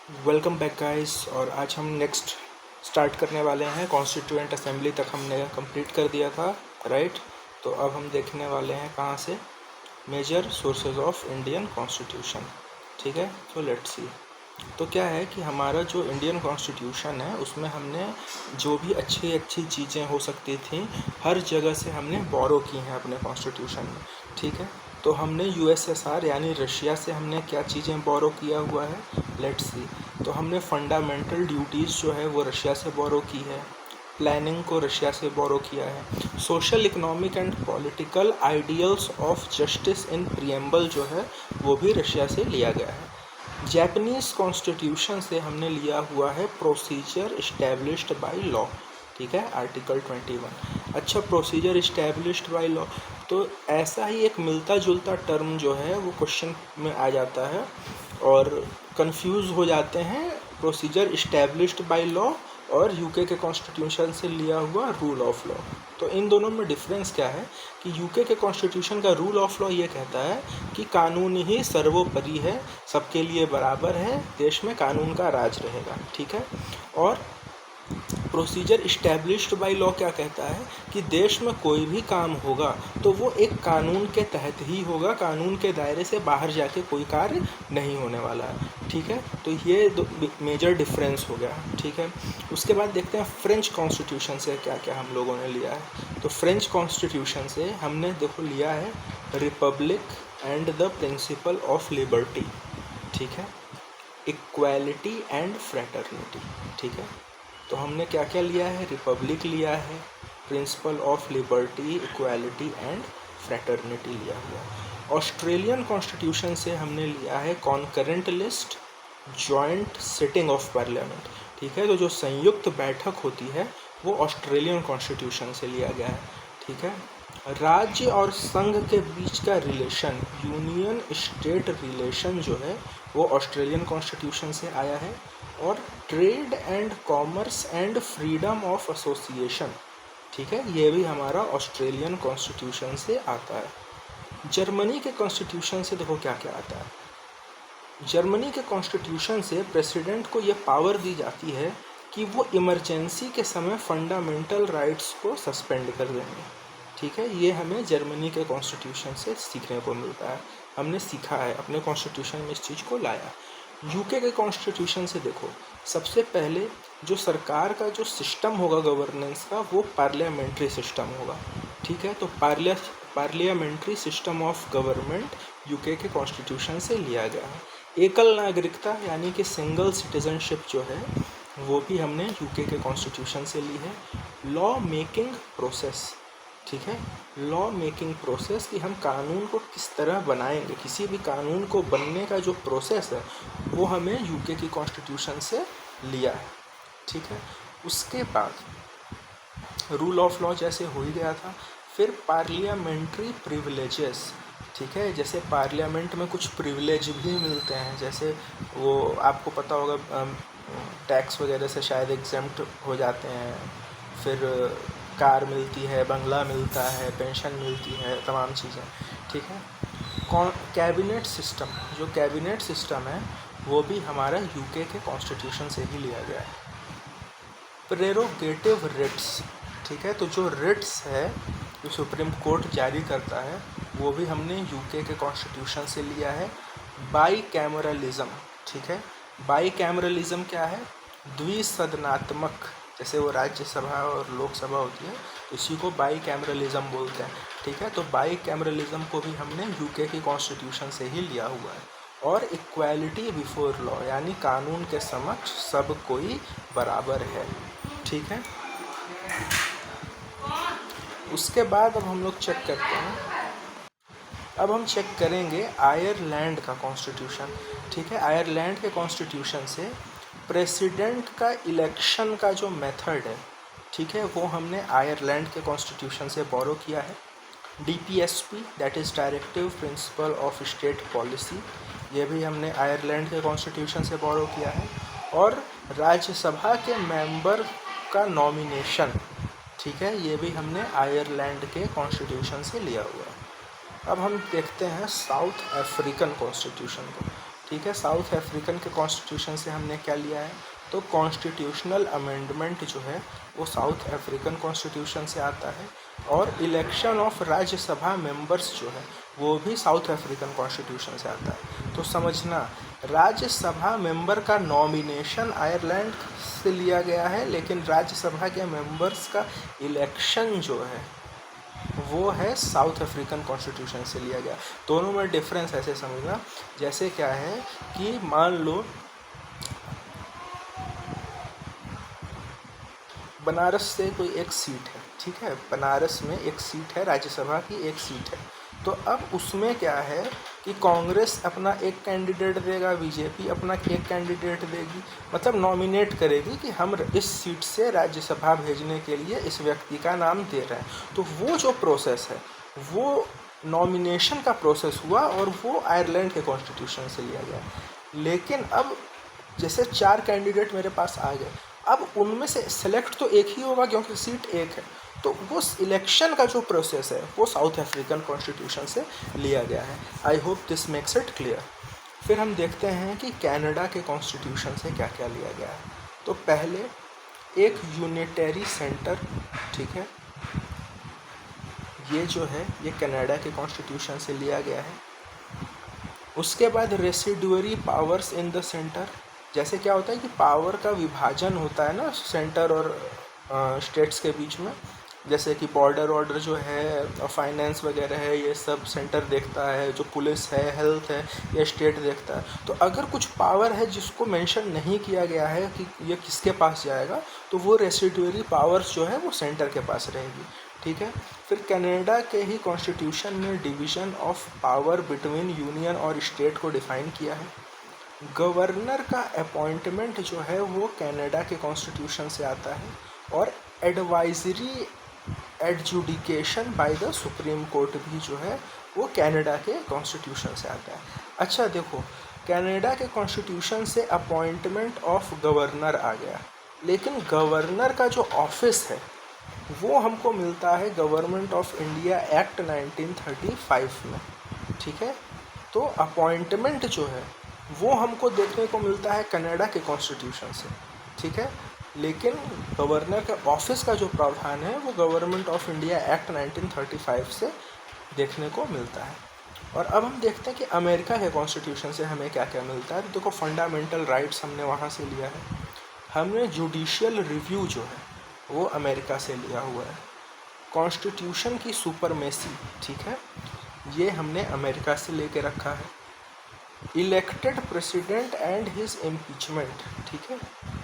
Welcome back guys. और आज हम नेक्स्ट स्टार्ट करने वाले हैं। कॉन्स्टिट्यूएंट असेंबली तक हमने कंप्लीट कर दिया था, राइट। तो अब हम देखने वाले हैं कहाँ से, major sources of Indian constitution. ठीक है, तो लेट्स सी। तो क्या है कि हमारा जो इंडियन कॉन्स्टिट्यूशन है उसमें हमने जो भी अच्छी अच्छी चीज़ें हो सकती थी हर जगह से हमने बोरो की हैं अपने कॉन्स्टिट्यूशन में। ठीक है, तो हमने यूएसएसआर यानी रशिया से हमने क्या चीज़ें बोरो किया हुआ है, लेट्स सी। तो हमने फंडामेंटल ड्यूटीज़ जो है वो रशिया से बोरो की है, प्लानिंग को रशिया से बोरो किया है, social economic and political ideals of justice in preamble जो है वो भी रशिया से लिया गया है। जैपनीज़ कॉन्स्टिट्यूशन से हमने लिया हुआ है प्रोसीजर इस्टेब्लिश्ड बाय लॉ। ठीक है, आर्टिकल 21। अच्छा, प्रोसीजर इस्टेब्लिश्ड बाय लॉ, तो ऐसा ही एक मिलता जुलता टर्म जो है वो क्वेश्चन में आ जाता है और कंफ्यूज हो जाते हैं प्रोसीजर इस्टेब्लिश्ड बाय लॉ और यूके के कॉन्स्टिट्यूशन से लिया हुआ रूल ऑफ लॉ। तो इन दोनों में डिफरेंस क्या है कि यूके के कॉन्स्टिट्यूशन का रूल ऑफ लॉ ये कहता है कि कानून ही सर्वोपरि है, सबके लिए बराबर है, देश में कानून का राज रहेगा। ठीक है, और प्रोसीजर इस्टेब्लिश्ड बाय लॉ क्या कहता है कि देश में कोई भी काम होगा तो वो एक कानून के तहत ही होगा, कानून के दायरे से बाहर जाके कोई कार्य नहीं होने वाला है। ठीक है, तो ये दो मेजर डिफरेंस हो गया। ठीक है, उसके बाद देखते हैं फ्रेंच कॉन्स्टिट्यूशन से क्या क्या हम लोगों ने लिया है। तो फ्रेंच कॉन्स्टिट्यूशन से हमने देखो लिया है Republic and the principle of liberty. ठीक है, इक्वालिटी एंड फ्रेटर्निटी। ठीक है, तो हमने क्या क्या लिया है, रिपब्लिक लिया है, principle of liberty, equality and fraternity लिया हुआ। ऑस्ट्रेलियन कॉन्स्टिट्यूशन से हमने लिया है concurrent list, joint sitting of parliament. ठीक है, तो जो संयुक्त बैठक होती है वो ऑस्ट्रेलियन कॉन्स्टिट्यूशन से लिया गया है। ठीक है, राज्य और संघ के बीच का रिलेशन, यूनियन स्टेट रिलेशन जो है वो ऑस्ट्रेलियन कॉन्स्टिट्यूशन से आया है। और trade and commerce and freedom of association, ठीक है, ये भी हमारा ऑस्ट्रेलियन कॉन्स्टिट्यूशन से आता है। जर्मनी के कॉन्स्टिट्यूशन से देखो क्या क्या आता है। जर्मनी के कॉन्स्टिट्यूशन से प्रेसिडेंट को ये पावर दी जाती है कि वो इमरजेंसी के समय फंडामेंटल राइट्स को सस्पेंड कर देंगे। ठीक है, ये हमें जर्मनी के कॉन्स्टिट्यूशन से सीखने को मिलता है, हमने सीखा है, अपने कॉन्स्टिट्यूशन में इस चीज़ को लाया। यूके के कॉन्स्टिट्यूशन से देखो, सबसे पहले जो सरकार का जो सिस्टम होगा गवर्नेंस का वो पार्लियामेंट्री सिस्टम होगा। ठीक है, तो parliamentary system of government UK के कॉन्स्टिट्यूशन से लिया गया है। एकल नागरिकता यानी कि सिंगल सिटीजनशिप जो है वो भी हमने यूके के कॉन्स्टिट्यूशन से ली है। लॉ मेकिंग प्रोसेस, ठीक है, लॉ मेकिंग प्रोसेस कि हम कानून को किस तरह बनाएंगे, किसी भी कानून को बनने का जो प्रोसेस है वो हमें यूके की कॉन्स्टिट्यूशन से लिया है। ठीक है, उसके बाद रूल ऑफ लॉ जैसे हो ही गया था, फिर पार्लियामेंट्री प्रिविलेजेस। ठीक है, जैसे पार्लियामेंट में कुछ प्रिविलेज भी मिलते हैं, जैसे वो आपको पता होगा टैक्स वगैरह से शायद एग्जेम्प्ट हो जाते हैं, फिर कार मिलती है, बंगला मिलता है, पेंशन मिलती है, तमाम चीज़ें। ठीक है, कैबिनेट सिस्टम, जो कैबिनेट सिस्टम है वो भी हमारा यूके के कॉन्स्टिट्यूशन से ही लिया गया है। प्रेरोगेटिव रिट्स, ठीक है, तो जो रिट्स है जो सुप्रीम कोर्ट जारी करता है वो भी हमने यूके के कॉन्स्टिट्यूशन से लिया है। बाई कैमरलिज्म, ठीक है, बाई कैमरलिज्म क्या है, द्विसदनात्मक, जैसे वो राज्यसभा और लोकसभा होती है इसी को बाई कैमरलिज्म बोलते हैं। ठीक है, तो बाई कैमरलिज्म को भी हमने यूके की कॉन्स्टिट्यूशन से ही लिया हुआ है। और इक्वालिटी बिफोर लॉ यानी कानून के समक्ष सब कोई बराबर है। ठीक है, उसके बाद अब हम लोग चेक करते हैं, अब हम चेक करेंगे आयरलैंड का कॉन्स्टिट्यूशन। ठीक है, आयरलैंड के कॉन्स्टिट्यूशन से प्रेसिडेंट का इलेक्शन का जो मेथड है, ठीक है, वो हमने आयरलैंड के कॉन्स्टिट्यूशन से बोरो किया है। DPSP that is directive principle of state policy, ये भी हमने आयरलैंड के कॉन्स्टिट्यूशन से बोरो किया है। और राज्यसभा के मेंबर का नॉमिनेशन, ठीक है, ये भी हमने आयरलैंड के कॉन्स्टिट्यूशन से लिया हुआ है। अब हम देखते हैं साउथ अफ्रीकन कॉन्स्टिट्यूशन को। ठीक है। साउथ अफ्रीकन के कॉन्स्टिट्यूशन से हमने क्या लिया है, तो कॉन्स्टिट्यूशनल अमेंडमेंट जो है वो साउथ अफ्रीकन कॉन्स्टिट्यूशन से आता है, और इलेक्शन ऑफ राज्यसभा मेंबर्स जो है वो भी साउथ अफ्रीकन कॉन्स्टिट्यूशन से आता है। तो समझना, राज्यसभा मेंबर का नॉमिनेशन आयरलैंड से लिया गया है, लेकिन राज्यसभा के मेंबर्स का इलेक्शन जो है वो है साउथ अफ्रीकन कॉन्स्टिट्यूशन से लिया गया। दोनों में डिफरेंस ऐसे समझना, जैसे क्या है कि मान लो बनारस से कोई एक सीट है, ठीक है, बनारस में एक सीट है, राज्यसभा की एक सीट है। तो अब उसमें क्या है कि कांग्रेस अपना एक कैंडिडेट देगा, बीजेपी अपना एक कैंडिडेट देगी, मतलब नॉमिनेट करेगी कि हम इस सीट से राज्यसभा भेजने के लिए इस व्यक्ति का नाम दे रहे हैं। तो वो जो प्रोसेस है वो नॉमिनेशन का प्रोसेस हुआ, और वो आयरलैंड के कॉन्स्टिट्यूशन से लिया गया। लेकिन अब जैसे 4 कैंडिडेट मेरे पास आ गए, अब उनमें से सेलेक्ट तो एक ही होगा क्योंकि सीट एक है, तो वो इलेक्शन का जो प्रोसेस है वो साउथ अफ्रीकन कॉन्स्टिट्यूशन से लिया गया है। I hope this makes it clear. फिर हम देखते हैं कि कनाडा के कॉन्स्टिट्यूशन से क्या क्या लिया गया है। तो पहले एक यूनिटरी सेंटर, ठीक है, ये जो है ये कनाडा के कॉन्स्टिट्यूशन से लिया गया है। उसके बाद residuary powers in the centre, जैसे क्या होता है कि पावर का विभाजन होता है ना सेंटर और स्टेट्स के बीच में, जैसे कि बॉर्डर ऑर्डर जो है, फाइनेंस वगैरह है, ये सब सेंटर देखता है, जो पुलिस है, हेल्थ है, ये स्टेट देखता है। तो अगर कुछ पावर है जिसको मेंशन नहीं किया गया है कि ये किसके पास जाएगा, तो वो रेसिडुअरी पावर्स जो है वो सेंटर के पास रहेगी, ठीक है। फिर कनाडा के ही कॉन्स्टिट्यूशन ने division of power between union और स्टेट को डिफ़ाइन किया है। गवर्नर का अपॉइंटमेंट जो है वो कनाडा के कॉन्स्टिट्यूशन से आता है, और advisory adjudication by the supreme court भी जो है वो कनाडा के कॉन्स्टिट्यूशन से आता है। अच्छा देखो, कनाडा के कॉन्स्टिट्यूशन से अपॉइंटमेंट ऑफ गवर्नर आ गया, लेकिन गवर्नर का जो ऑफिस है वो हमको मिलता है गवर्नमेंट ऑफ इंडिया एक्ट 1935 में, ठीक है। तो अपॉइंटमेंट जो है वो हमको देखने को मिलता है कनाडा के कॉन्स्टिट्यूशन से, ठीक है, लेकिन गवर्नर के ऑफिस का जो प्रावधान है वो गवर्नमेंट ऑफ इंडिया एक्ट 1935 से देखने को मिलता है। और अब हम देखते हैं कि अमेरिका के कॉन्स्टिट्यूशन से हमें क्या क्या मिलता है। तो देखो, फंडामेंटल राइट्स हमने वहाँ से लिया है, हमने जुडिशियल रिव्यू जो है वो अमेरिका से लिया हुआ है, कॉन्स्टिट्यूशन की सुपरमेसी, ठीक है, ये हमने अमेरिका से लेके रखा है, elected president and his impeachment, ठीक है।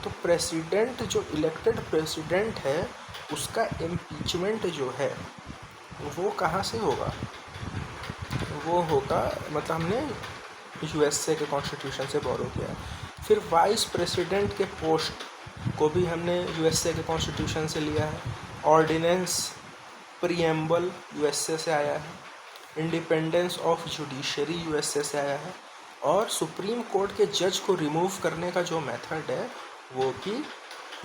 तो प्रेसिडेंट, जो इलेक्टेड प्रेसिडेंट है उसका इम्पीचमेंट जो है वो कहाँ से होगा, वो होगा, मतलब हमने यूएसए के कॉन्स्टिट्यूशन से बोरो किया है। फिर वाइस प्रेसिडेंट के पोस्ट को भी हमने यूएसए के कॉन्स्टिट्यूशन से लिया है। ऑर्डिनेंस प्रीएम्बल यूएसए से आया है। इंडिपेंडेंस ऑफ जुडिशरी यूएसए से आया है। और सुप्रीम कोर्ट के जज को रिमूव करने का जो मेथड है वो भी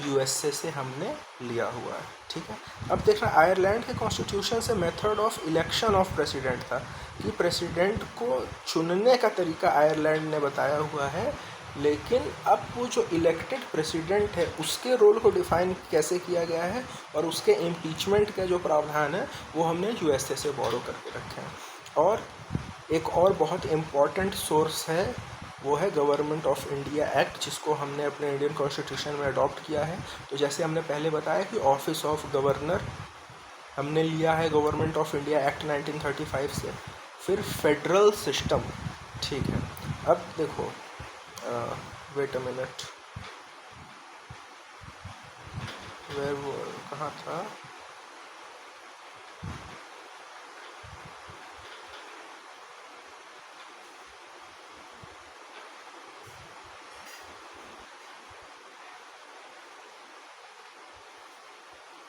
यूएसए से हमने लिया हुआ है, ठीक है। अब देखना, आयरलैंड के कॉन्स्टिट्यूशन से method of election of president था कि प्रेसिडेंट को चुनने का तरीका आयरलैंड ने बताया हुआ है, लेकिन अब वो जो इलेक्टेड प्रेसिडेंट है उसके रोल को डिफाइन कैसे किया गया है और उसके इम्पीचमेंट का जो प्रावधान है वो हमने यूएसए से बोरो करके रखे हैं। और एक और बहुत इम्पॉर्टेंट सोर्स है, वो है गवर्नमेंट ऑफ इंडिया एक्ट, जिसको हमने अपने इंडियन कॉन्स्टिट्यूशन में अडॉप्ट किया है। तो जैसे हमने पहले बताया कि ऑफिस ऑफ गवर्नर हमने लिया है गवर्नमेंट ऑफ इंडिया एक्ट 1935 से। फिर फेडरल सिस्टम, ठीक है। अब देखो, वेट अ मिनट, वो कहाँ था,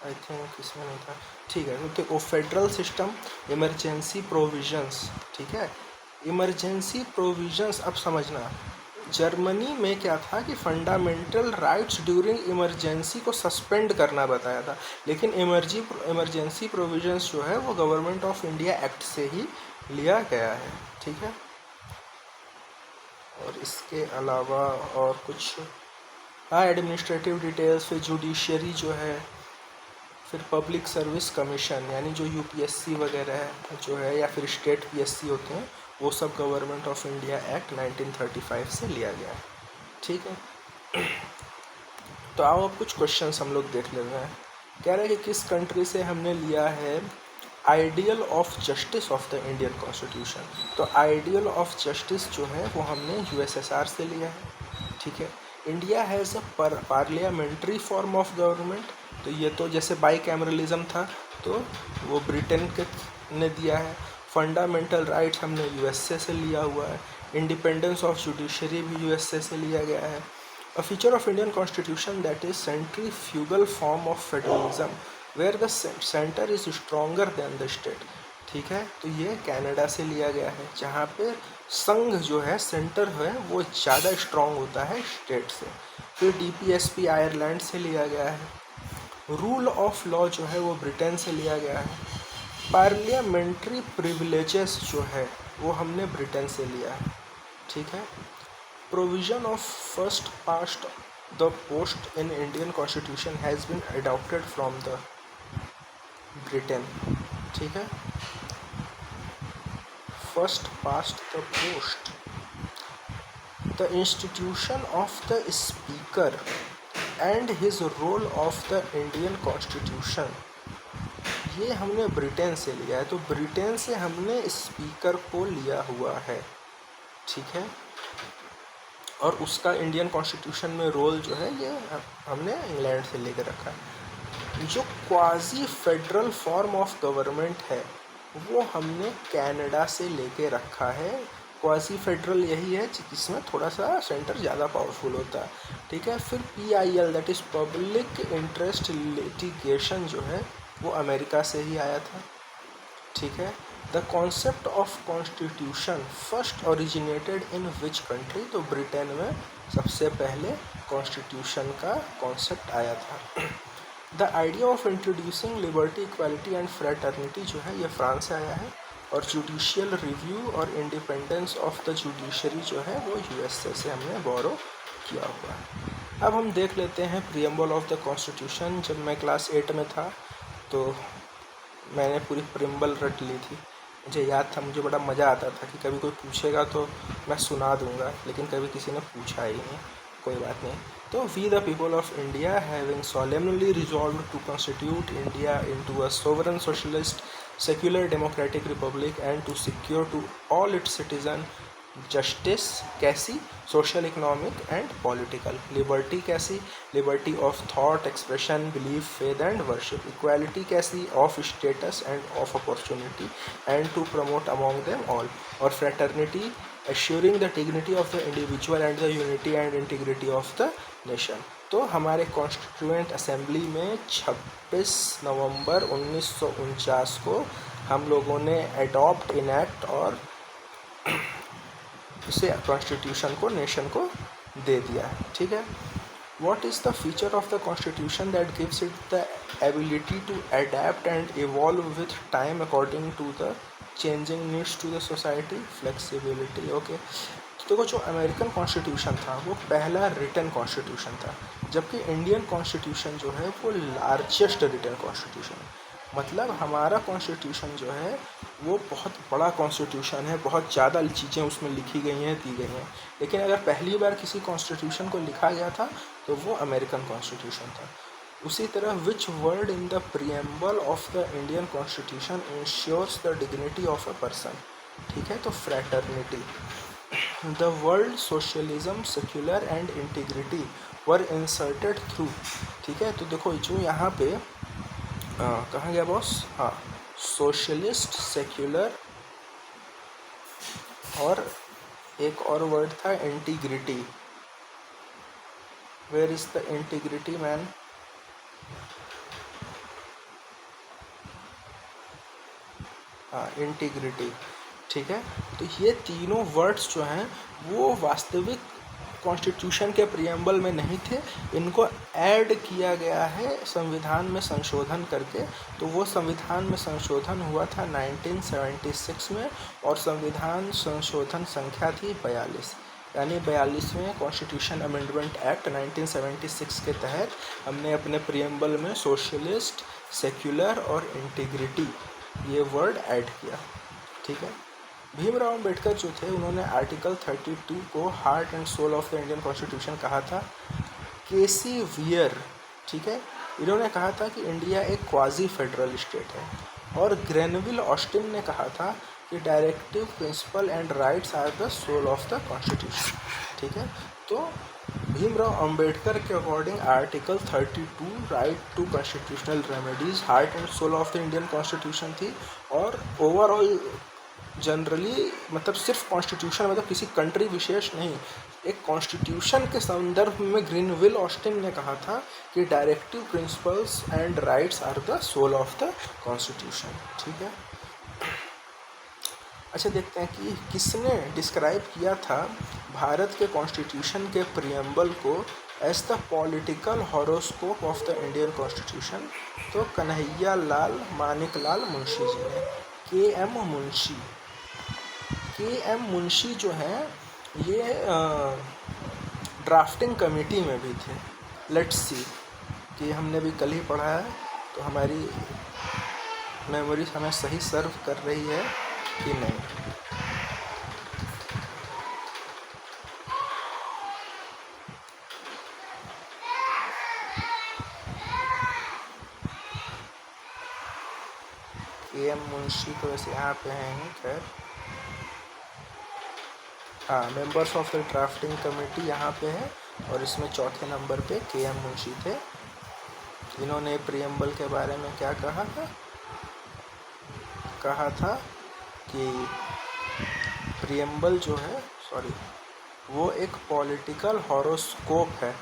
आई थिंक इसमें नहीं था, ठीक है। तो देखो, फेडरल सिस्टम, इमरजेंसी प्रोविजंस, ठीक है, इमरजेंसी प्रोविजंस। अब समझना, जर्मनी में क्या था कि फंडामेंटल राइट्स ड्यूरिंग इमरजेंसी को सस्पेंड करना बताया था, लेकिन इमरजेंसी प्रोविजंस जो है वो गवर्नमेंट ऑफ इंडिया एक्ट से ही लिया गया है, ठीक है। और इसके अलावा और कुछ, हाँ, एडमिनिस्ट्रेटिव डिटेल्स, फिर जुडिशरी जो है, फिर पब्लिक सर्विस कमीशन यानी जो यूपीएससी वगैरह है जो है, या फिर स्टेट पीएससी होते हैं, वो सब गवर्नमेंट ऑफ इंडिया एक्ट 1935 से लिया गया है। ठीक है, तो आओ अब कुछ क्वेश्चंस हम लोग देख लेते हैं। कह रहे हैं कि किस कंट्री से हमने लिया है ideal of justice of the Indian constitution. तो आइडियल ऑफ जस्टिस जो है वो हमने यूएसएसआर से लिया है। ठीक है, India has a parliamentary form of government, तो ये तो जैसे बाई कैमरलिज्म था तो वो ब्रिटेन के ने दिया है। फंडामेंटल राइट्स हमने यूएसए से लिया हुआ है। इंडिपेंडेंस ऑफ जुडिशरी भी यूएसए से लिया गया है। A feature of Indian Constitution that is centrifugal form of federalism where the center is stronger than the state। ठीक है, तो ये कनाडा से लिया गया है जहाँ पे संघ जो है, सेंटर है, वो ज़्यादा स्ट्रॉन्ग होता है स्टेट से। फिर डीपीएसपी आयरलैंड से लिया गया है। रूल ऑफ लॉ जो है वो ब्रिटेन से लिया गया है। पार्लियामेंट्री प्रिविलेजेस जो है वो हमने ब्रिटेन से लिया है। ठीक है, provision of first past the post in Indian Constitution has been adopted from the Britain। ठीक है, first past the post, the institution of the speaker and his role of the Indian Constitution, ये हमने Britain से लिया है। तो Britain से हमने स्पीकर को लिया हुआ है। ठीक है, और उसका इंडियन कॉन्स्टिट्यूशन में रोल जो है ये हमने इंग्लैंड से लेकर रखा है। जो quasi federal form of government है वो हमने कनाडा से लेके रखा है। क्वाजी फेडरल यही है जिसमें थोड़ा सा सेंटर ज़्यादा पावरफुल होता है। ठीक है, फिर PIL that is public interest litigation जो है वो अमेरिका से ही आया था। ठीक है, the concept of constitution first originated in which country, तो ब्रिटेन में सबसे पहले कॉन्स्टिट्यूशन का कॉन्सेप्ट आया था। The idea of introducing liberty, equality and fraternity जो है ये फ्रांस से आया है। और जुडिशियल रिव्यू और इंडिपेंडेंस ऑफ द जुडिशरी जो है वो यूएसए से हमने बोरो किया हुआ है। अब हम देख लेते हैं प्रीएम्बल ऑफ द कॉन्स्टिट्यूशन। जब मैं क्लास 8 में था तो मैंने पूरी प्रीएम्बल रट ली थी, मुझे याद था, मुझे बड़ा मज़ा आता था कि कभी कोई पूछेगा तो मैं सुना दूंगा, लेकिन कभी किसी ने पूछा ही नहीं। कोई बात नहीं। तो we the people of India having solemnly resolved to constitute India into a sovereign socialist secular democratic republic and to secure to all its citizens justice कैसी, social, economic and political, liberty कैसी, liberty of thought, expression, belief, faith and worship, equality कैसी, of status and of opportunity and to promote among them all, और fraternity assuring the dignity of the individual and the unity and integrity of the nation। तो हमारे constituent assembly में 26 नवंबर 1949 को हम लोगों ने adopt, enact और इसे कॉन्स्टिट्यूशन को नेशन को दे दिया है। ठीक है, what is the feature of the constitution that gives it the ability to adapt and evolve with time according to the changing needs to the society, flexibility. Okay, तो देखो जो अमेरिकन कॉन्स्टिट्यूशन था वो पहला रिटन कॉन्स्टिट्यूशन था, जबकि Indian constitution जो है वो लार्जेस्ट रिटन कॉन्स्टिट्यूशन है। मतलब हमारा कॉन्स्टिट्यूशन जो है वो बहुत बड़ा कॉन्स्टिट्यूशन है, बहुत ज़्यादा चीज़ें उसमें लिखी गई हैं, दी गई हैं। लेकिन अगर पहली बार किसी कॉन्स्टिट्यूशन को लिखा गया था तो वो अमेरिकन कॉन्स्टिट्यूशन था। उसी तरह which word in the preamble of the Indian constitution ensures the dignity of a person. ठीक है, तो fraternity. The world socialism, secular and integrity were inserted through. ठीक है, तो देखो जो यहाँ पे कहाँ गया बॉस, हाँ, सोशलिस्ट, सेक्युलर और एक और वर्ड था integrity. Where is the integrity man? हाँ, इंटीग्रिटी। ठीक है, तो ये तीनों वर्ड्स जो हैं वो वास्तविक कॉन्स्टिट्यूशन के प्रीएम्बल में नहीं थे, इनको ऐड किया गया है संविधान में संशोधन करके। तो वो संविधान में संशोधन हुआ था 1976 में और संविधान संशोधन संख्या थी 42। यानी 42वें कॉन्स्टिट्यूशन अमेंडमेंट एक्ट 1976 के तहत हमने अपने प्रियम्बल में सोशलिस्ट, सेक्युलर और इंटीग्रिटी ये वर्ड ऐड किया। ठीक है। भीमराव अंबेडकर जो थे उन्होंने आर्टिकल 32 को heart and soul of the Indian constitution कहा था। केसी वियर, ठीक है, इन्होंने कहा था कि इंडिया एक क्वाजी फेडरल स्टेट है। और ग्रेनविल ऑस्टिन ने कहा था कि directive principle and rights are the soul of the constitution. ठीक है। तो भीमराव अंबेडकर के according article 32 right to constitutional remedies heart and soul of the Indian constitution थी। और ओवरऑल जनरली मतलब सिर्फ कॉन्स्टिट्यूशन मतलब किसी कंट्री विशेष नहीं, एक कॉन्स्टिट्यूशन के संदर्भ में ग्रीनविल ऑस्टिन ने कहा था कि directive principles and rights are the soul of the constitution. ठीक है। अच्छा, देखते हैं कि किसने डिस्क्राइब किया था भारत के कॉन्स्टिट्यूशन के प्रियम्बल को as the political horoscope of the Indian constitution. तो कन्हैया लाल मानिक लाल मुंशी जी ने। के एम मुंशी जो हैं ये ड्राफ्टिंग कमेटी में भी थे। लेट्स सी कि हमने भी कल ही पढ़ा है, तो हमारी मेमोरी हमें सही सर्व कर रही है कि नहीं। के एम मुंशी तो वैसे यहाँ पे हैं ही, खैर हाँ, members of the drafting committee यहाँ पे है और इसमें चौथे नंबर पे के एम मुंशी थे। इन्होंने प्रियम्बल के बारे में क्या कहा था? कहा था कि प्रियम्बल जो है वो एक पॉलिटिकल हॉरोस्कोप है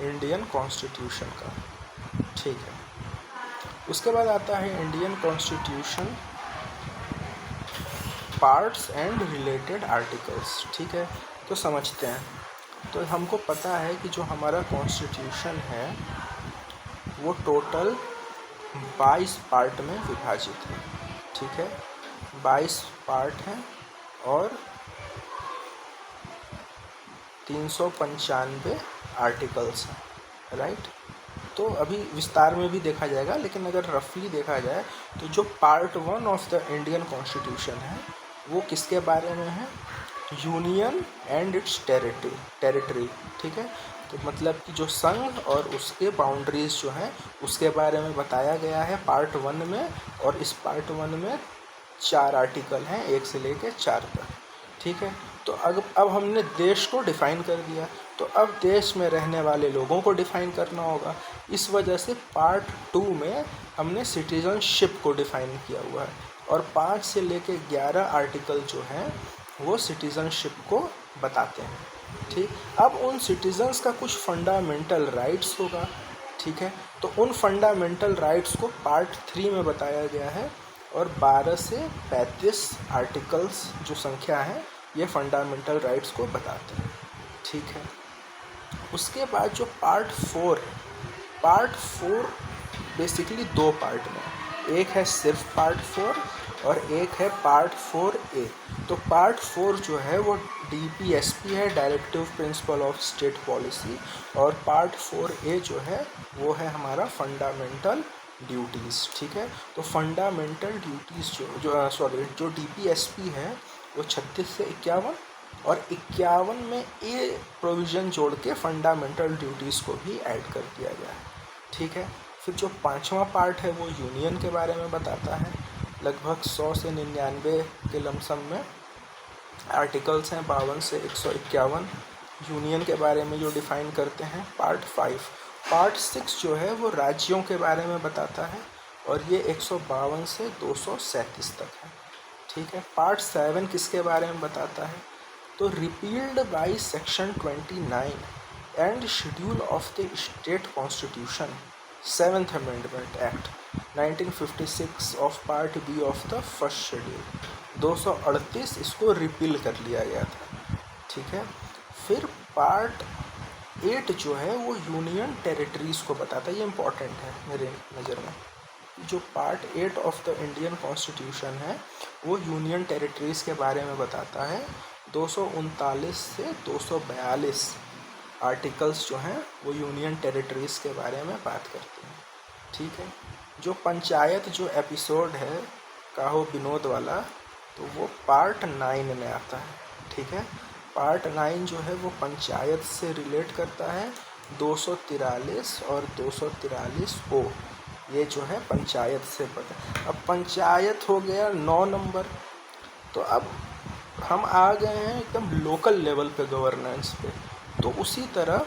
इंडियन कॉन्स्टिट्यूशन का। ठीक है। उसके बाद आता है Indian constitution parts and related articles. ठीक है, तो समझते हैं। तो हमको पता है कि जो हमारा कॉन्स्टिट्यूशन है वो टोटल 22 पार्ट में विभाजित है। ठीक है, 22 पार्ट हैं और 395 आर्टिकल्स हैं, राइट। तो अभी विस्तार में भी देखा जाएगा, लेकिन अगर रफली देखा जाए तो जो part 1 of the Indian constitution है वो किसके बारे में है? Union and it's territory. ठीक है, तो मतलब कि जो संघ और उसके बाउंड्रीज जो हैं उसके बारे में बताया गया है पार्ट 1 में। और इस पार्ट 1 में 4 आर्टिकल हैं, 1 से लेकर 4 तक। ठीक है, तो अब हमने देश को डिफ़ाइन कर दिया, तो अब देश में रहने वाले लोगों को डिफ़ाइन करना होगा। इस वजह से पार्ट 2 में हमने सिटीज़नशिप को डिफ़ाइन किया हुआ है और 5 से लेकर 11 आर्टिकल जो हैं वो सिटीज़नशिप को बताते हैं। ठीक, अब उन सिटीज़न्स का कुछ फंडामेंटल राइट्स होगा। ठीक है, तो उन फंडामेंटल राइट्स को पार्ट 3 में बताया गया है और 12 से 35 आर्टिकल्स जो संख्या है ये फंडामेंटल राइट्स को बताते हैं। ठीक है, उसके बाद जो पार्ट 4 है, पार्ट 4 बेसिकली 2 पार्ट में, एक है सिर्फ पार्ट 4 और एक है पार्ट 4A। तो पार्ट 4 जो है वो DPSP है, directive principle of state policy, और पार्ट 4A जो है वो है हमारा फंडामेंटल ड्यूटीज़। ठीक है, तो फंडामेंटल ड्यूटीज़ जो DPSP है वो 36 से 51 और 51 में ए प्रोविज़न जोड़ के फंडामेंटल ड्यूटीज़ को भी ऐड कर दिया गया है। ठीक है, फिर जो 5वां पार्ट है वो यूनियन के बारे में बताता है। लगभग 100 से 99 के लमसम में आर्टिकल्स हैं, 52 से 151 यूनियन के बारे में जो डिफ़ाइन करते हैं। पार्ट 6 जो है वो राज्यों के बारे में बताता है और ये 152 से 237 तक है। ठीक है, पार्ट 7 किसके बारे में बताता है? तो repealed by section 29 and schedule of the state constitution 7th amendment act 1956 of part B of the first schedule 238 इसको रिपील कर लिया गया था। ठीक है, फिर पार्ट 8 जो है वो यूनियन टेरिटरीज़ को बताता है। ये इम्पॉर्टेंट है मेरे नज़र में। जो part 8 of the Indian constitution है वो यूनियन टेरिटरीज़ के बारे में बताता है 239 से 242 आर्टिकल्स जो हैं वो यूनियन टेरिटरीज़ के बारे में बात करते हैं। ठीक है, जो पंचायत जो एपिसोड है काहो विनोद वाला, तो वो पार्ट 9 में आता है। ठीक है, पार्ट 9 जो है वो पंचायत से रिलेट करता है। 243 और 243 ओ, ये जो है पंचायत से पता। अब पंचायत हो गया 9 नंबर। तो अब हम आ गए हैं एकदम लोकल लेवल पे गवर्नेंस पे। तो उसी तरह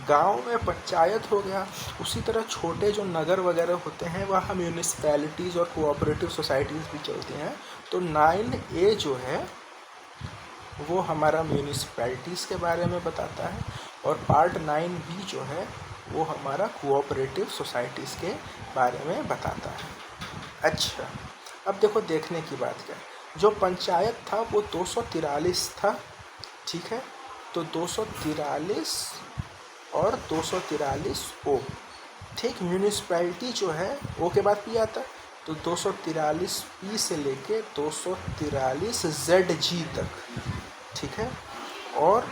गांव में पंचायत हो गया, उसी तरह छोटे जो नगर वगैरह होते हैं वहाँ म्यूनिसिपैलिटीज़ और कोऑपरेटिव सोसाइटीज़ भी चलती हैं। तो 9A जो है वो हमारा म्यूनिसिपैलिटीज़ के बारे में बताता है, और पार्ट 9B जो है वो हमारा कोऑपरेटिव सोसाइटीज़ के बारे में बताता है। अच्छा, अब देखो देखने की बात क्या है। जो पंचायत था वो 243 था। ठीक है, तो 243 और 243 ओ। ठीक, म्यूनिसिपैलिटी जो है ओ के बाद पी आता है, तो 243 पी से लेके 243 ZG तक। ठीक है, और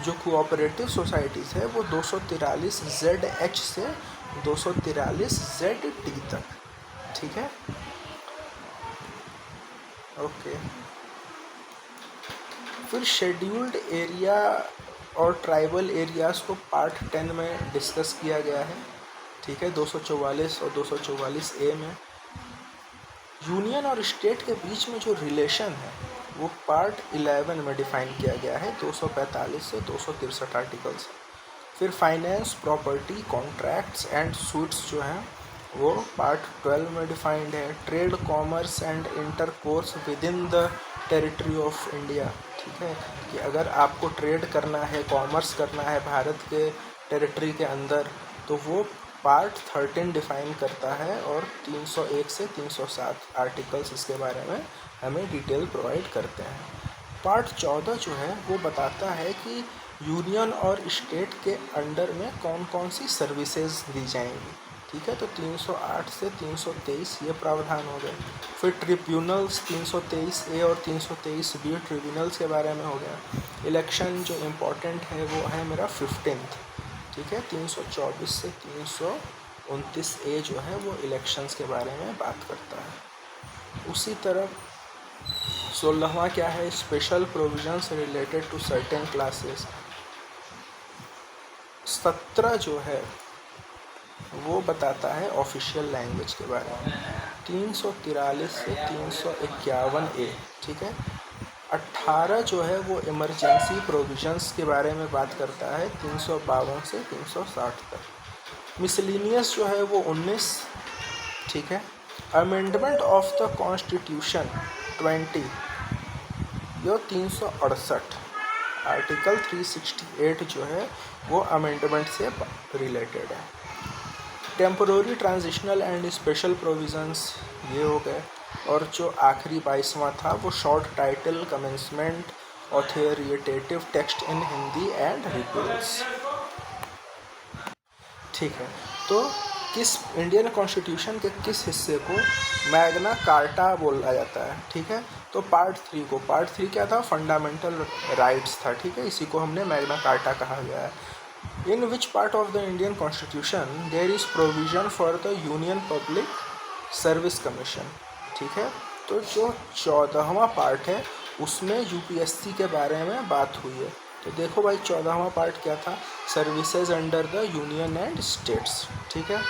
जो कोऑपरेटिव सोसाइटीज़ है वो 243 ZH से 243 ZT तक। ठीक है, ओके। फिर शेड्यूल्ड एरिया और ट्राइबल एरियाज़ को पार्ट 10 में डिस्कस किया गया है। ठीक है, 244 और 244A में। यूनियन और स्टेट के बीच में जो रिलेशन है वो पार्ट 11 में डिफाइन किया गया है, 245 से 263 आर्टिकल्स। फिर finance, property, contracts and suits जो हैं वो पार्ट 12 में डिफाइंड है। Trade, commerce and intercourse with in the territory of India. ठीक है, कि अगर आपको ट्रेड करना है, कॉमर्स करना है भारत के टेरिटरी के अंदर, तो वो पार्ट 13 डिफाइन करता है, और 301 से 307 आर्टिकल्स इसके बारे में हमें डिटेल प्रोवाइड करते हैं। पार्ट 14 जो है वो बताता है कि यूनियन और स्टेट के अंडर में कौन कौन सी सर्विसेज दी जाएंगी। ठीक है, तो 308 से 323 ये प्रावधान हो गए। फिर ट्रिब्यूनल्स 323A और 323B ट्रिब्यूनल्स के बारे में हो गया। इलेक्शन जो इम्पोर्टेंट है वो है मेरा 15th। ठीक है, 324 से 329A जो है वो इलेक्शंस के बारे में बात करता है। उसी तरह 16वां क्या है, special provisions related to certain classes. 17 जो है वो बताता है ऑफिशियल लैंग्वेज के बारे में, 343 से 351A। ठीक है, 18 जो है वो इमरजेंसी प्रोविजंस के बारे में बात करता है, 352 से 360 तक। मिसलिनियस जो है वो 19। ठीक है, अमेंडमेंट ऑफ द कॉन्स्टिट्यूशन 20 यो 368। आर्टिकल 368 जो है वो अमेंडमेंट से रिलेटेड है। Temporary, transitional and special provisions ये हो गए। और जो आखिरी 22वां था वो short title, commencement, authoritative text in Hindi and repeals. ठीक है, तो किस इंडियन कॉन्स्टिट्यूशन के किस हिस्से को मैग्ना कार्टा बोला जाता है। ठीक है, तो पार्ट 3 को, पार्ट 3 क्या था, फंडामेंटल राइट्स था। ठीक है, इसी को हमने मैग्ना कार्टा कहा गया है। In which part of the Indian Constitution there is provision for the Union Public Service Commission। ठीक है, तो जो 14वां पार्ट है उसमें यूपीएससी के बारे में बात हुई है। तो देखो भाई 14वां पार्ट क्या था, services under the union and states. ठीक है,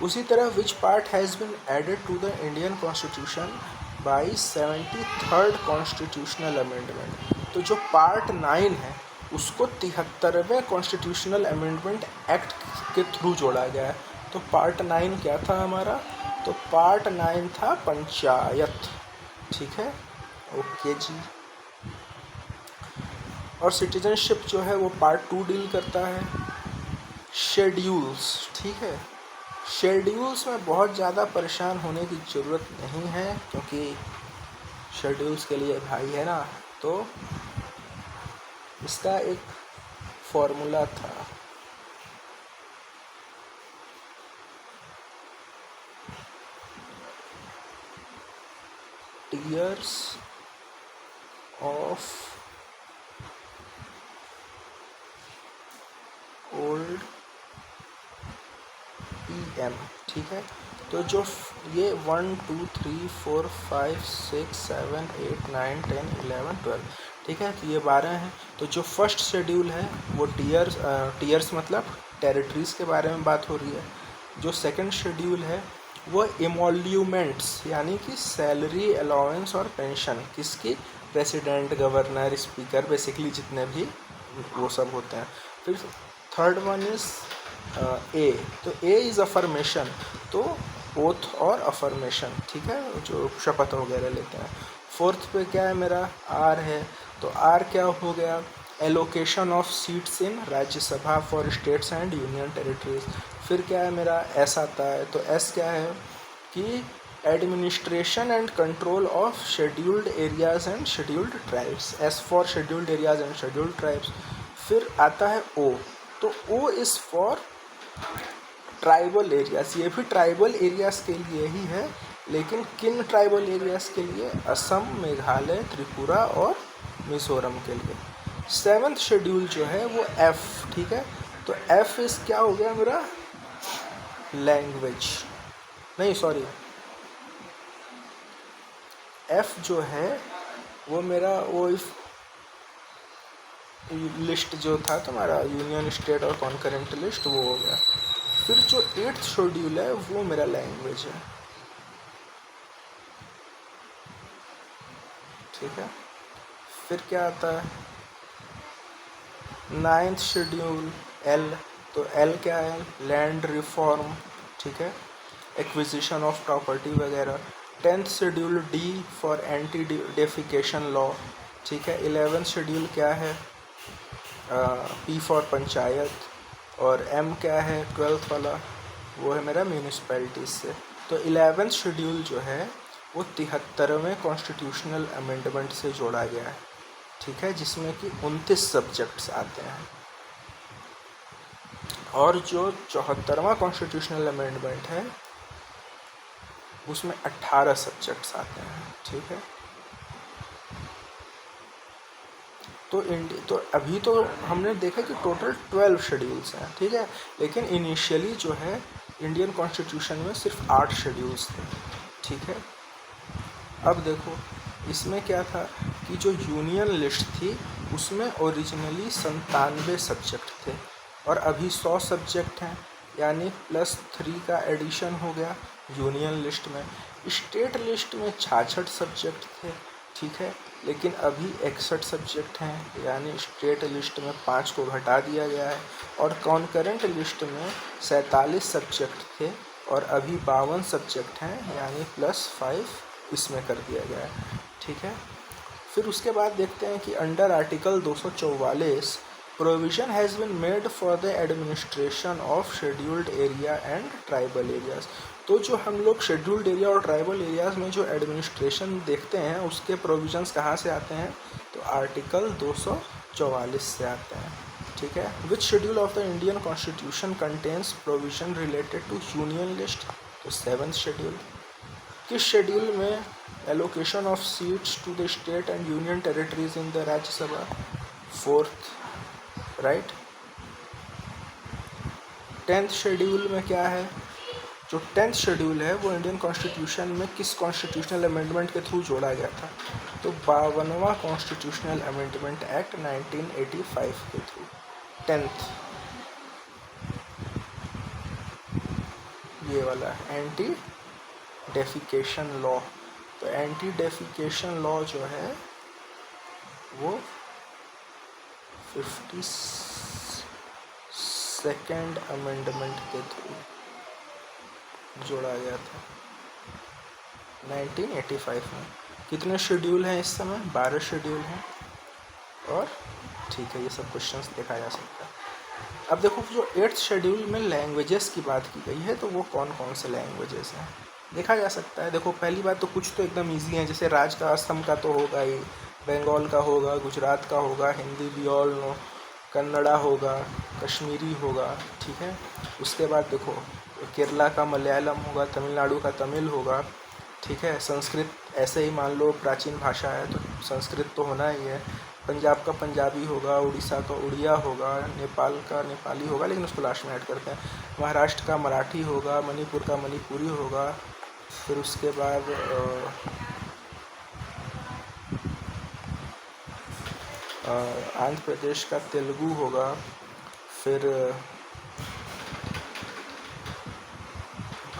उसी तरह which part has been added to the Indian constitution by 73rd constitutional amendment. तो जो पार्ट 9 है उसको 73वें कॉन्स्टिट्यूशनल अमेंडमेंट एक्ट के थ्रू जोड़ा गया है। तो पार्ट 9 क्या था हमारा, तो पार्ट 9 था पंचायत। ठीक है, ओके जी। और सिटीजनशिप जो है वो पार्ट 2 डील करता है। शेड्यूल्स, ठीक है, शेड्यूल्स में बहुत ज़्यादा परेशान होने की ज़रूरत नहीं है, क्योंकि शेड्यूल्स के लिए भाई है ना, तो इसका एक फॉर्मूला था, टीयर्स ऑफ ओल्ड EM, ठीक है। तो जो ये 1 2 3 4 5 6 7 8 9 10 11 12, ठीक है, तो ये 12 हैं। तो जो फर्स्ट शेड्यूल है वो टीयर्स मतलब टेरिटरीज़ के बारे में बात हो रही है। जो सेकंड शेड्यूल है वो एमोल्यूमेंट्स यानी कि सैलरी अलाउंस और पेंशन किसकी, प्रेसिडेंट, गवर्नर, स्पीकर, बेसिकली जितने भी वो सब होते हैं। फिर थर्ड वन इज़ ए, तो ए इज़ अफर्मेशन, तो ओथ और अफर्मेशन, ठीक है, जो शपथ वगैरह लेते हैं। फोर्थ पे क्या है मेरा, आर है, तो आर क्या हो गया, allocation of seats in Rajya Sabha for states and union territories. फिर क्या है मेरा, एस आता है, तो एस क्या है कि administration and control of scheduled areas and scheduled tribes, S for scheduled areas and scheduled tribes. फिर आता है ओ, तो O is for tribal areas, ये भी ट्राइबल एरियाज़ के लिए ही है, लेकिन किन ट्राइबल एरियाज़ के लिए, असम, मेघालय, त्रिपुरा और मिज़ोरम के लिए। सेवन्थ शेड्यूल जो है वो एफ़, ठीक है, तो एफ़ इस क्या हो गया मेरा, लैंग्वेज, नहीं सॉरी, एफ़ जो है वो मेरा वो लिस्ट जो था तुम्हारा यूनियन स्टेट और कॉन्करेंट लिस्ट, वो हो गया। फिर जो 8th शेड्यूल है वो मेरा लैंग्वेज है, ठीक है। फिर क्या आता है 9th शेड्यूल एल, तो एल क्या है, लैंड रिफॉर्म, ठीक है, एक्विजिशन ऑफ प्रॉपर्टी वगैरह। 10th schedule D for anti defecation law, ठीक है। 11th शेड्यूल क्या है, पी फॉर पंचायत, और एम क्या है 12th वाला, वो है मेरा म्यूनिसपैलिटीज से। तो 11th शेड्यूल जो है वो 73वें कॉन्स्टिट्यूशनल अमेंडमेंट से जोड़ा गया है, ठीक है, जिसमें कि 29 सब्जेक्ट्स आते हैं, और जो 74वां कॉन्स्टिट्यूशनल अमेंडमेंट है उसमें 18 सब्जेक्ट्स आते हैं, ठीक है। तो अभी तो हमने देखा कि टोटल 12 शेड्यूल्स हैं, ठीक है, लेकिन इनिशियली जो है इंडियन कॉन्स्टिट्यूशन में सिर्फ 8 शेड्यूल्स थे, ठीक है। अब देखो इसमें क्या था कि जो यूनियन लिस्ट थी उसमें ओरिजिनली 97 सब्जेक्ट थे, और अभी 100 सब्जेक्ट हैं, यानी +3 का एडिशन हो गया यूनियन लिस्ट में। स्टेट लिस्ट में 66 सब्जेक्ट थे, ठीक है, लेकिन अभी 61 सब्जेक्ट हैं, यानी स्टेट लिस्ट में 5 को घटा दिया गया है, और कॉन्करेंट लिस्ट में 47 सब्जेक्ट थे और अभी 52 सब्जेक्ट हैं, यानी +5 इसमें कर दिया गया है, ठीक है। फिर उसके बाद देखते हैं कि under article 244 provision has been made for the administration of scheduled area and tribal areas. तो जो हम लोग शेड्यूल्ड एरिया और ट्राइबल एरियाज़ में जो एडमिनिस्ट्रेशन देखते हैं उसके प्रोविज़न्स कहाँ से आते हैं, तो आर्टिकल 244 से आते हैं, ठीक है। Which schedule of the Indian constitution contains provision related to union list, तो 7th शेड्यूल। किस शेड्यूल में allocation of seats to the state and union territories in the Rajya Sabha, 4th, right. 10th schedule में क्या है, जो 10th शेड्यूल है वो Indian constitution में किस कॉन्स्टिट्यूशनल अमेंडमेंट के थ्रू जोड़ा गया था, तो 52वां कॉन्स्टिट्यूशनल अमेंडमेंट एक्ट 1985 के थ्रू। 10th ये वाला एंटी डेफिकेशन लॉ, तो एंटी डेफिकेशन लॉ जो है वो 52nd अमेंडमेंट के थ्रू जोड़ा गया था 1985 में। कितने शेड्यूल हैं इस समय, 12 शेड्यूल हैं, और ठीक है, ये सब क्वेश्चंस देखा जा सकता है। अब देखो जो 8th शेड्यूल में लैंग्वेजेस की बात की गई है, तो वो कौन कौन से लैंग्वेजेस हैं देखा जा सकता है। देखो पहली बात तो कुछ तो एकदम ईजी हैं, जैसे राज का असम का तो होगा ही, बंगाल का होगा, गुजरात का होगा, Hindi we all know, Kannada होगा, कश्मीरी होगा, ठीक है। उसके बाद देखो केरला का मलयालम होगा, तमिलनाडु का तमिल होगा, ठीक है, संस्कृत ऐसे ही मान लो प्राचीन भाषा है तो संस्कृत तो होना ही है, पंजाब का पंजाबी होगा, उड़ीसा का उड़िया होगा, नेपाल का नेपाली होगा, लेकिन उसको लास्ट में ऐड करते हैं, महाराष्ट्र का मराठी होगा, मणिपुर का मणिपुरी होगा, फिर उसके बाद आंध्र प्रदेश का तेलुगु होगा, फिर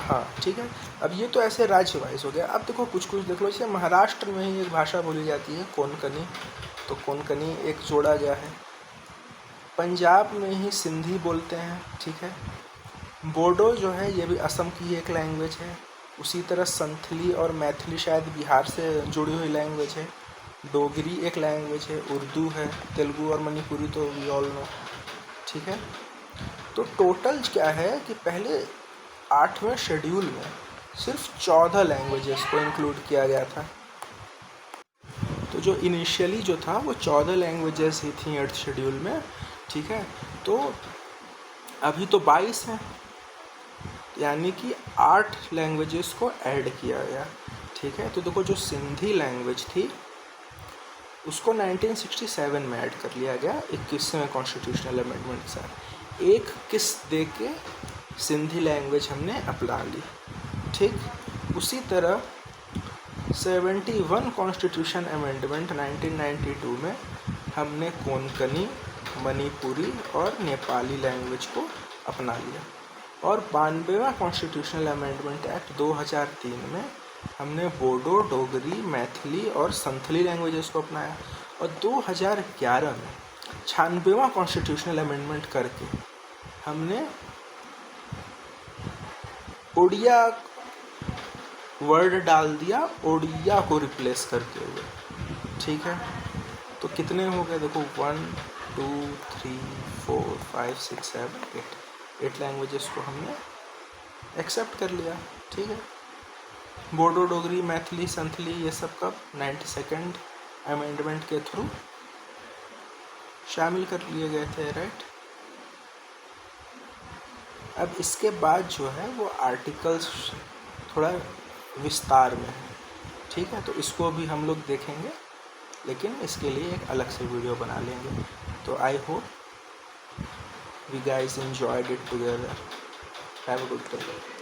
हाँ ठीक है। अब ये तो ऐसे राज्य वाइज हो गया। अब देखो कुछ कुछ देख लो, जैसे महाराष्ट्र में ही एक भाषा बोली जाती है कोंकणी, तो कोंकणी एक जोड़ा गया है। पंजाब में ही सिंधी बोलते हैं, ठीक है। बोडो जो है ये भी असम की एक लैंग्वेज है। उसी तरह संथली और मैथिली शायद बिहार से जुड़ी हुई लैंग्वेज है। डोगरी एक लैंग्वेज है, उर्दू है, तेलुगु और मणिपुरी तो वी ऑल नो, ठीक है। तो टोटल क्या है कि पहले 8वें शेड्यूल में सिर्फ 14 लैंग्वेजेस को इंक्लूड किया गया था। तो जो इनिशियली जो था वो 14 लैंग्वेजेस ही थी 8th शेड्यूल में, ठीक है। तो अभी तो 22 हैं, यानी कि 8 लैंग्वेजेस को ऐड किया गया, ठीक है। तो देखो जो सिंधी लैंग्वेज थी उसको 1967 में ऐड कर लिया गया 21वें कॉन्स्टिट्यूशनल अमेंडमेंट के साथ। एक किस्त दे के सिंधी लैंग्वेज हमने अपना ली, ठीक। उसी तरह 71 कॉन्स्टिट्यूशन अमेंडमेंट 1992 में हमने कोंकणी, मणिपुरी और नेपाली लैंग्वेज को अपना लिया। और 92वां कॉन्स्टिट्यूशनल अमेंडमेंट एक्ट 2003 में हमने बोडो, डोगरी, मैथिली और संथली लैंग्वेजेस को अपनाया। और 2011 में 96वां कॉन्स्टिट्यूशनल अमेंडमेंट करके हमने ओडिया वर्ड डाल दिया, ओडिया को रिप्लेस करते हुए, ठीक है। तो कितने हो गए देखो, 1 2 3 4 5 6 7 8 लैंग्वेजेस को हमने एक्सेप्ट कर लिया, ठीक है। बोडो, डोगरी, मैथिली, संथली ये सब का 92nd अमेंडमेंट के थ्रू शामिल कर लिए गए थे, राइट। अब इसके बाद जो है वो आर्टिकल्स थोड़ा विस्तार में है, ठीक है। तो इसको भी हम लोग देखेंगे, लेकिन इसके लिए एक अलग से वीडियो बना लेंगे। तो I hope we guys enjoyed it together. Have a good day.